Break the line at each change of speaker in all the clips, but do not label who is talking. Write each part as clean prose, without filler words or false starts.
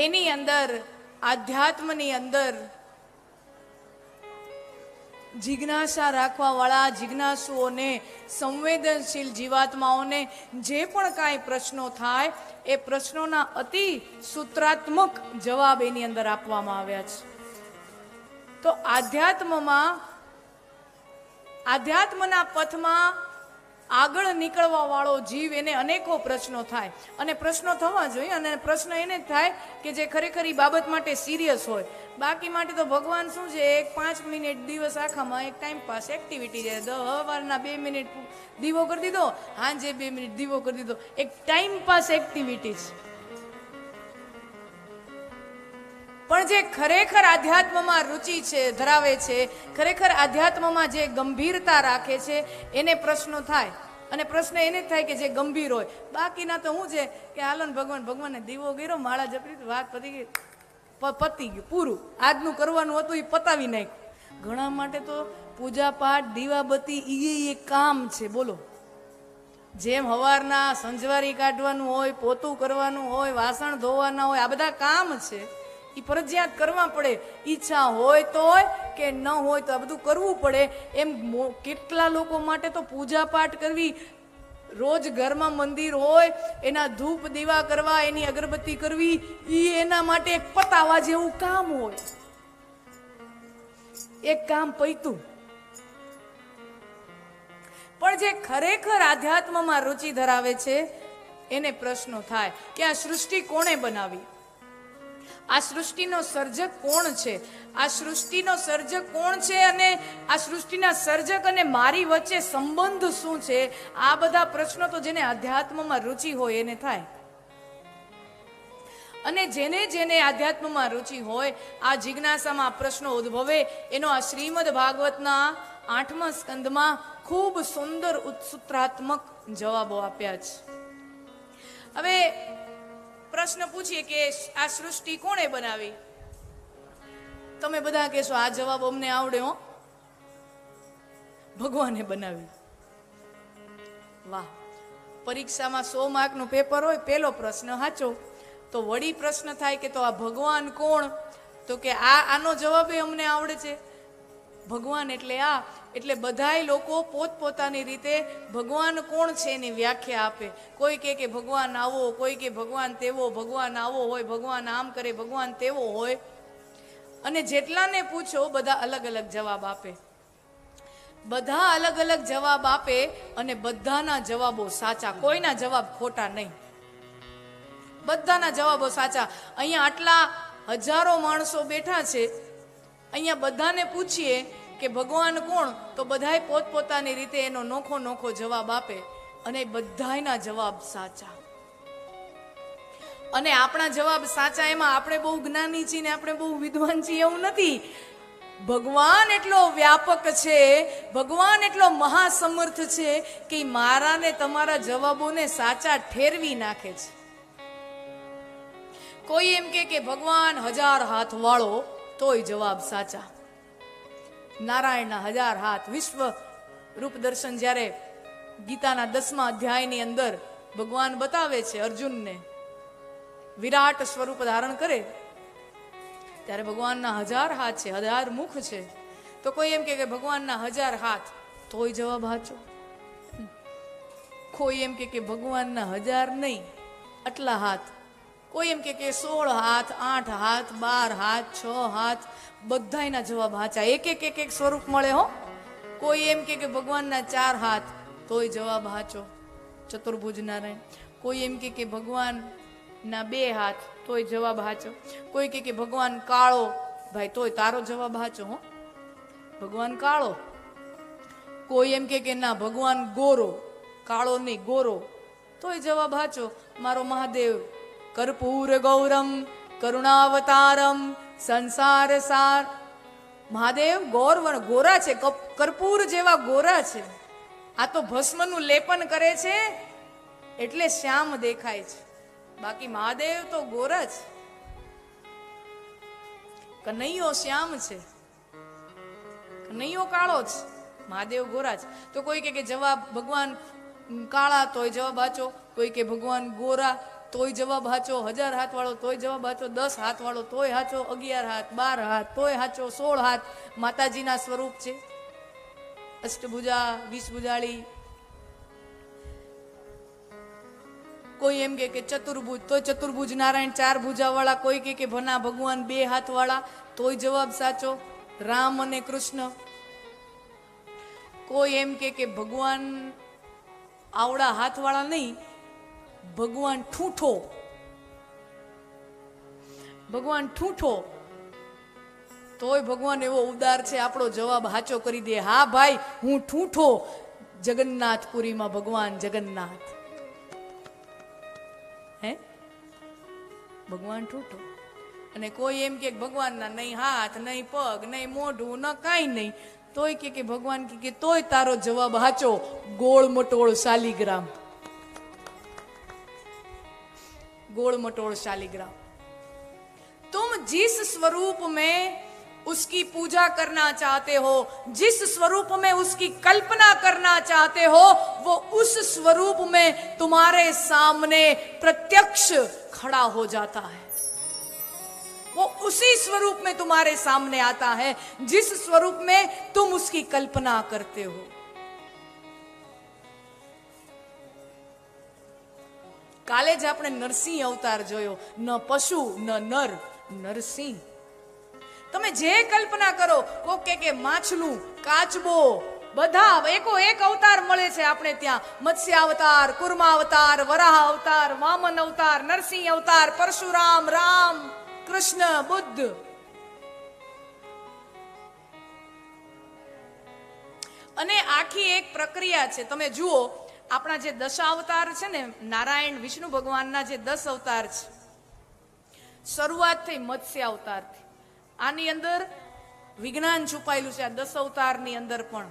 એની અંદર આધ્યાત્મની અંદર જિજ્ઞાસા રાખવા વાળા જિજ્ઞાસુઓને, સંવેદનશીલ જીવાત્માઓને જે પણ કાંઈ પ્રશ્નો થાય એ પ્રશ્નોના અતિ સૂત્રાત્મક જવાબ એની અંદર આપવામાં આવ્યા છે. તો આધ્યાત્મના પથમાં આગળ નીકળવા વાળો જીવ એને અનેકો પ્રશ્નો થાય, અને પ્રશ્નો થવા જોઈએ, અને પ્રશ્ન એને જ થાય કે જે ખરેખર એ બાબત માટે સિરિયસ હોય. બાકી માટે તો ભગવાન શું છે, એક 5 મિનિટ દિવસ આખામાં એક ટાઈમ પાસ એક્ટિવિટી છે. સવારના 2 મિનિટ દીવો કરી દીધો, સાંજે 2 મિનિટ દીવો કરી દીધો, એક ટાઈમ પાસ એક્ટિવિટી છે. પણ જે ખરેખર આધ્યાત્મમાં રુચિ છે, ધરાવે છે, ખરેખર આધ્યાત્મમાં જે ગંભીરતા રાખે છે, એને પ્રશ્નો થાય. અને પ્રશ્ન એને જ થાય કે જે ગંભીર હોય. બાકીના તો શું છે કે હાલો ને ભગવાનને દીવો કર્યો, માળા જપી, વાત પતી ગઈ, પતી ગયું, પૂરું. આજનું કરવાનું હતું એ પતાવી નાખ્યું. ઘણા માટે તો પૂજા પાઠ, દીવાબત્તી એ એક કામ છે. બોલો, જેમ હવારના સંજવારી કાઢવાનું હોય, પોતું કરવાનું હોય, વાસણ ધોવાના હોય, આ બધા કામ છે, એ ફરજિયાત કરવા પડે. ઈચ્છા હોય તોય કે ન હોય તો આ બધું કરવું પડે. એમ કેટલા લોકો માટે તો પૂજા પાઠ કરવી, રોજ ઘરમાં મંદિર હોય, એના ધૂપ દીવા કરવા, એની અગરબત્તી કરવી, એ એના માટે એક પતાવા જેવું કામ હોય. એક કામ પૈતું. પણ જે ખરેખર આધ્યાત્મમાં રુચિ ધરાવે છે એને પ્રશ્નો થાય કે આ સૃષ્ટિ કોણે બનાવી, આ સૃષ્ટિનો સર્જક કોણ છે, આ સૃષ્ટિનો સર્જક કોણ છે, અને આ સૃષ્ટિના સર્જક અને મારી વચ્ચે સંબંધ શું છે. આ બધા પ્રશ્નો તો જેને આધ્યાત્મમાં રુચિ હોય એને થાય. અને જેને જેને આધ્યાત્મમાં રુચિ હોય, આ જિજ્ઞાસામાં પ્રશ્નો ઉદ્ભવે, એનો આ શ્રીમદ ભાગવતના 8મા સ્કંદમાં ખૂબ સુંદર સૂત્રાત્મક જવાબો આપ્યા છે. હવે પ્રશ્ન પૂછીએ કે આ સૃષ્ટિ કોણે બનાવી? તમે બધા કહેશો આ જવાબ અમને આવડે હો, ભગવાને બનાવી. વાહ! પરીક્ષામાં 100 માર્કનું પેપર હોય, પહેલો પ્રશ્ન સાચો, તો વળી પ્રશ્ન થાય કે તો આ ભગવાન કોણ? તો કે આનો જવાબ અમને આવડે છે. ભગવાન એટલે આ, એટલે બધાય લોકો પોતપોતાની રીતે ભગવાન કોણ છે એની વ્યાખ્યા આપે. કોઈ કે ભગવાન આવો, કોઈ કે ભગવાન તેવો, ભગવાન આવો હોય, ભગવાન આમ કરે, ભગવાન તેવો હોય. અને જેટલાને પૂછો બધા અલગ અલગ જવાબ આપે. બધા અલગ અલગ જવાબ આપે અને બધાના જવાબો સાચા, કોઈના જવાબ ખોટા નહીં. બધાના જવાબો સાચા. અહીંયા આટલા હજારો માણસો બેઠા છે, અહીંયા બધાને પૂછીએ કે ભગવાન કોણ, તો બધાય પોતપોતાની રીતે એનો નોખો નોખો જવાબ આપે, અને બધાયના જવાબ સાચા. અને આપણા જવાબ સાચા એમાં આપણે બહુ જ્ઞાની છીએ ને આપણે બહુ વિદ્વાન છીએ એવું નથી. ભગવાન એટલો વ્યાપક છે, ભગવાન એટલો મહાસમર્થ છે કે મારા ને તમારા જવાબોને સાચા ઠેરવી નાખે છે. કોઈ એમ કે ભગવાન 1000 હાથ વાળો, તોય જવાબ સાચા. નારાયણના 1000 હાથ. વિશ્વ રૂપ દર્શન જ્યારે ગીતાના 10મા અધ્યાયની અંદર ભગવાન બતાવે છે અર્જુનને, વિરાટ સ્વરૂપ ધારણ કરે ત્યારે ભગવાનના 1000 હાથ છે, 1000 મુખ છે. તો કોઈ એમ કે ભગવાનના 1000 હાથ, તોય જવાબ સાચો. કોઈ એમ કે ભગવાનના 1000 નહીં, આટલા હાથ. કોઈ એમ કે 16 હાથ, 8 હાથ, 12 હાથ, 6 હાથ, બધાયના જવાબ સાચા. એક સ્વરૂપ મળે હો. કોઈ એમ કે ભગવાનના 4 હાથ, તોય જવાબ સાચો, ચતુર્ભુજ નારાયણ. કોઈ એમ કે ભગવાનના 2 હાથ, તોય જવાબ સાચો. કોઈ કે ભગવાન કાળો, ભાઈ તોય તારો જવાબ સાચો હો, ભગવાન કાળો. કોઈ એમ કે ના ભગવાન ગોરો, કાળો નહીં ગોરો, તોય જવાબ સાચો, મારો મહાદેવ. કર્પૂર ગૌરમ કરુણાવતારમ સંસાર સાર. મહાદેવ ગોરા છે, કર્પૂર જેવા ગોરા છે. આ તો ભસ્મનું લેપન કરે છે એટલે શ્યામ દેખાય છે, બાકી મહાદેવ તો ગોરા છે. કનૈયો શ્યામ છે, કનૈયો કાળો છે, મહાદેવ ગોરા છે. તો કોઈ કે જવાબ ભગવાન કાળા, તોય જવાબ સાચો. કોઈ કે ભગવાન ગોરા, તોય જવાબ હાચો, 1000 હાથ વાળો તોય જવાબ હાચો, 10 હાથ વાળો તોય હાચો, 11 હાથ, 12 હાથ તોય હાચો, 16 હાથ માતાજીના સ્વરૂપ છે. અષ્ટભુજા, 20 ભુજાળી. કોઈ એમ કે ચતુર્ભુજ, તો ચતુર્ભુજ નારાયણ 4 ભુજા વાળા. કોઈ કે ભના ભગવાન 2 હાથ વાળા, તોય જવાબ સાચો, રામ અને કૃષ્ણ. કોઈ એમ કે ભગવાન આવડા હાથ વાળા નહીં, ભગવાન ઠૂઠો, ભગવાન ઠૂઠો, તોય ભગવાન એવો ઉદાર છે, આપણો જવાબ હાચો કરી દે. હા ભાઈ, હું ઠૂઠો. જગન્નાથપુરીમાં ભગવાન જગન્નાથ, હે ભગવાન ઠૂઠો. અને કોઈ એમ કે ભગવાનના નહીં હાથ, નહીં પગ, નહીં મોઢું, ન કાંઈ નહીં, તોય કે ભગવાન કે તોય તારો જવાબ હાચો, ગોળ મટોળ શાલિગ્રામ, गोल मटोल शालिग्राम. तुम जिस स्वरूप में उसकी पूजा करना चाहते हो, जिस स्वरूप में उसकी कल्पना करना चाहते हो, वो उस स्वरूप में तुम्हारे सामने प्रत्यक्ष खड़ा हो जाता है. वो उसी स्वरूप में तुम्हारे सामने आता है जिस स्वरूप में तुम उसकी कल्पना करते हो. કાલે જ આપણે નરસિંહ અવતાર જોયો, ન પશુ ન નર, નરસિંહ. તમે જે કલ્પના કરો, કોક કે માછલું, કાચબો, બધા એકો એક અવતાર મળે છે આપણે ત્યાં. મત્સ્ય અવતાર, કુર્મા અવતાર, વરાહ અવતાર, વામન અવતાર, નરસિંહ અવતાર, પરશુરામ, રામ, કૃષ્ણ, બુદ્ધ. અને આખી એક પ્રક્રિયા છે. તમે જુઓ, આપણા જે 10 અવતાર છે ને, નારાયણ વિષ્ણુ ભગવાનના જે 10 અવતાર છે, શરૂઆત થઈ મત્સ્ય અવતારથી. આની અંદર વિજ્ઞાન છુપાયેલું છે, આ 10 અવતારની અંદર પણ,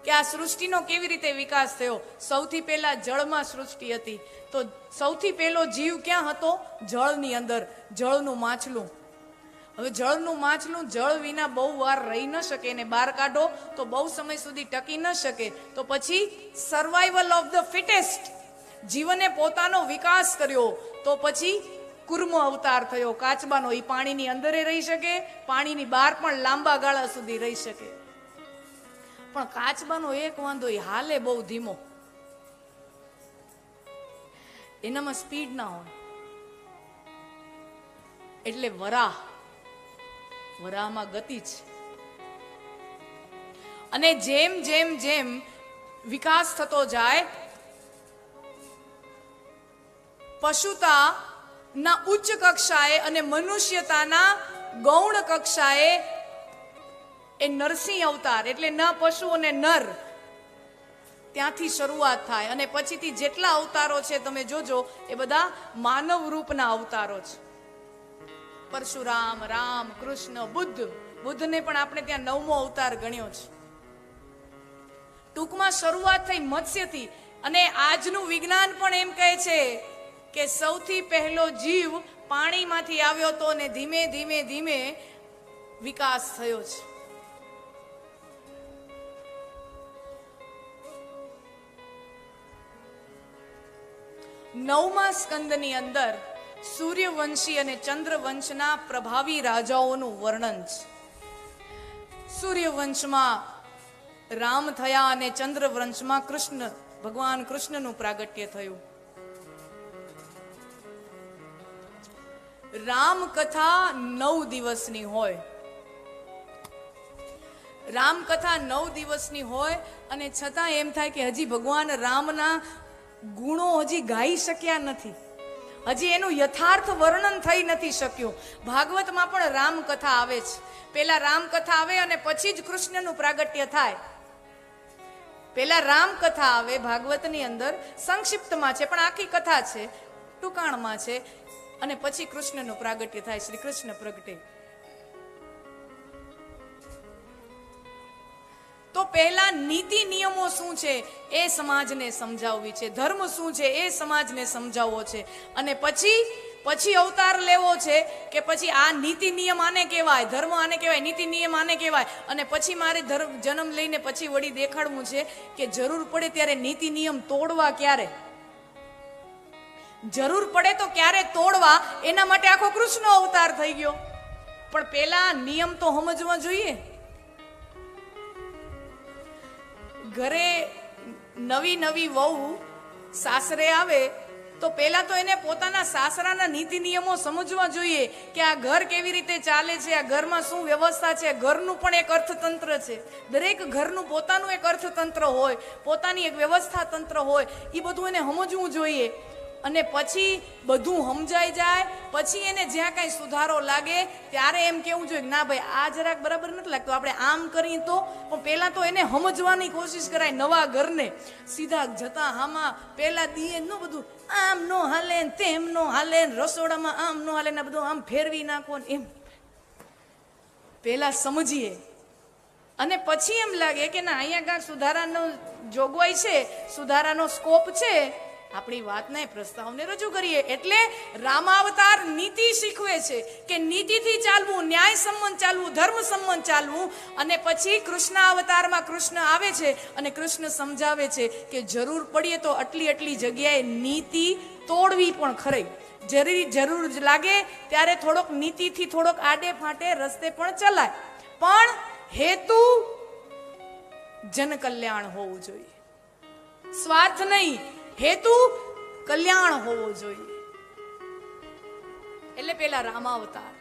કે આ સૃષ્ટિનો કેવી રીતે વિકાસ થયો. સૌથી પહેલા જળમાં સૃષ્ટિ હતી, તો સૌથી પહેલો જીવ ક્યાં હતો? જળની અંદર, જળનું માછલું. હવે જળનું માછલું જળ વિના બહુ વાર રહી ન શકે, એને બહાર કાઢો તો બહુ સમય સુધી ટકી ન શકે. તો પછી સર્વાઈવલ ઓફ ધ ફિટેસ્ટ, જીવને પોતાનો વિકાસ કર્યો. તો પછી કુર્મ અવતાર થયો, કાચબાનો. એ પાણીની અંદર રહી શકે, પાણીની બહાર પણ લાંબા ગાળા સુધી રહી શકે. પણ કાચબાનો એક વાંધો, એ હાલે બહુ ધીમો, એનામાં સ્પીડ ના હોય. એટલે વરાહ, વરાહમાં ગતિ છે. અને જેમ જેમ જેમ વિકાસ થતો જાય, પશુતા ના ઉચ્ચ કક્ષાએ અને મનુષ્યતાના ગૌણ કક્ષાએ એ નરસિંહ અવતાર, એટલે ન પશુ અને નર, ત્યાંથી શરૂઆત થાય. અને પછીથી જેટલા અવતારો છે તમે જોજો, એ બધા માનવ રૂપના અવતારો છે. પરશુરામ, રામ, કૃષ્ણ, બુદ્ધ. બુદ્ધને પણ આપણે ત્યાં 9મો અવતાર ગણ્યો છે. ટૂંકમાં શરૂઆત થઈ મત્સ્યથી. અને આજનું વિજ્ઞાન પણ એમ કહે છે કે સૌથી પહેલો જીવ પાણીમાંથી આવ્યો તો, ને ધીમે ધીમે ધીમે વિકાસ થયો છે. નવમા સ્કંદની અંદર સૂર્યવંશી અને ચંદ્રવંશના પ્રભાવી રાજાઓનું વર્ણન છે. સૂર્યવંશમાં રામ થયા અને ચંદ્રવંશમાં કૃષ્ણ, ભગવાન કૃષ્ણનું પ્રાગટ્ય થયું. રામકથા 9 દિવસની હોય. રામકથા 9 દિવસની હોય, અને છતાં એમ થાય કે હજી ભગવાન રામના ગુણો હજી ગાઈ શક્યા નથી, હજી એનું યથાર્થ વર્ણન થઈ નથી શક્યું. ભાગવતમાં પણ રામકથા આવે છે. પેલા રામકથા આવે અને પછી જ કૃષ્ણનું પ્રાગટ્ય થાય. પેલા રામકથા આવે ભાગવતની અંદર, સંક્ષિપ્તમાં છે પણ આખી કથા છે, ટૂંકાણમાં છે, અને પછી કૃષ્ણનું પ્રાગટ્ય થાય, શ્રી કૃષ્ણ પ્રગટે. તો પહેલા નીતિ નિયમો શું છે એ સમાજને સમજાવવી છે, ધર્મ શું છે એ સમાજને સમજાવવો છે. અને પછી અવતાર લેવો છે કે પછી આ નીતિ નિયમ આને કહેવાય, ધર્મ આને કહેવાય, નીતિ નિયમ આને કહેવાય. અને પછી મારે જન્મ લઈને પછી વળી દેખાડવું છે કે જરૂર પડે ત્યારે નીતિ નિયમ તોડવા ક્યારે. જરૂર પડે તો ક્યારે તોડવા, એના માટે આખો કૃષ્ણ અવતાર થઈ ગયો. પણ પેલા નિયમ તો સમજવા જોઈએ. ઘરે નવી નવી વહુ સાસરે આવે તો પેલા તો એને પોતાના સાસરાના નીતિ નિયમો સમજવા જોઈએ કે આ ઘર કેવી રીતે ચાલે છે, આ ઘરમાં શું વ્યવસ્થા છે. ઘરનું પણ એક અર્થતંત્ર છે. દરેક ઘરનું પોતાનું એક અર્થતંત્ર હોય, પોતાની એક વ્યવસ્થા તંત્ર હોય. એ બધું એને સમજવું જોઈએ. અને પછી બધું સમજાઈ જાય પછી એને જ્યાં કાંઈ સુધારો લાગે ત્યારે એમ કેવું જોઈએ કે ના ભાઈ આ જરાક બરાબર નથી લાગતું, આપણે આમ કરીએ તો. પણ પહેલાં તો એને સમજવાની કોશિશ કરાય. નવા ઘરને સીધા જતા હામાં પહેલાં દીએ ન બધું આમ નો હાલે ને તેમ નો હાલે ને રસોડામાં આમ નો હાલે ને બધું આમ ફેરવી નાખો ને એમ પહેલાં સમજીએ. અને પછી એમ લાગે કે ના અહીંયા કાંઈક સુધારાનો જોગવાઈ છે, સુધારાનો સ્કોપ છે, આપણી વાતને પ્રસ્તાવને રજૂ કરીએ. એટલે રામાવતાર નીતિ શીખવે છે કે નીતિથી ચાલવું, ન્યાય સંબંધ ચાલવું, ધર્મ સંબંધ ચાલવું. અને પછી કૃષ્ણ અવતારમાં કૃષ્ણ આવે છે અને કૃષ્ણ સમજાવે છે કે જરૂર પડીએ તો આટલી જગ્યાએ નીતિ તોડવી પણ ખરી. જરૂર લાગે ત્યારે થોડોક નીતિથી થોડોક આડે ફાટે રસ્તે પણ ચલાય, પણ હેતુ જન કલ્યાણ હોવું જોઈએ, સ્વાર્થ નહીં, હેતુ કલ્યાણ હોવો જોઈએ. એટલે પેલા રામાવતાર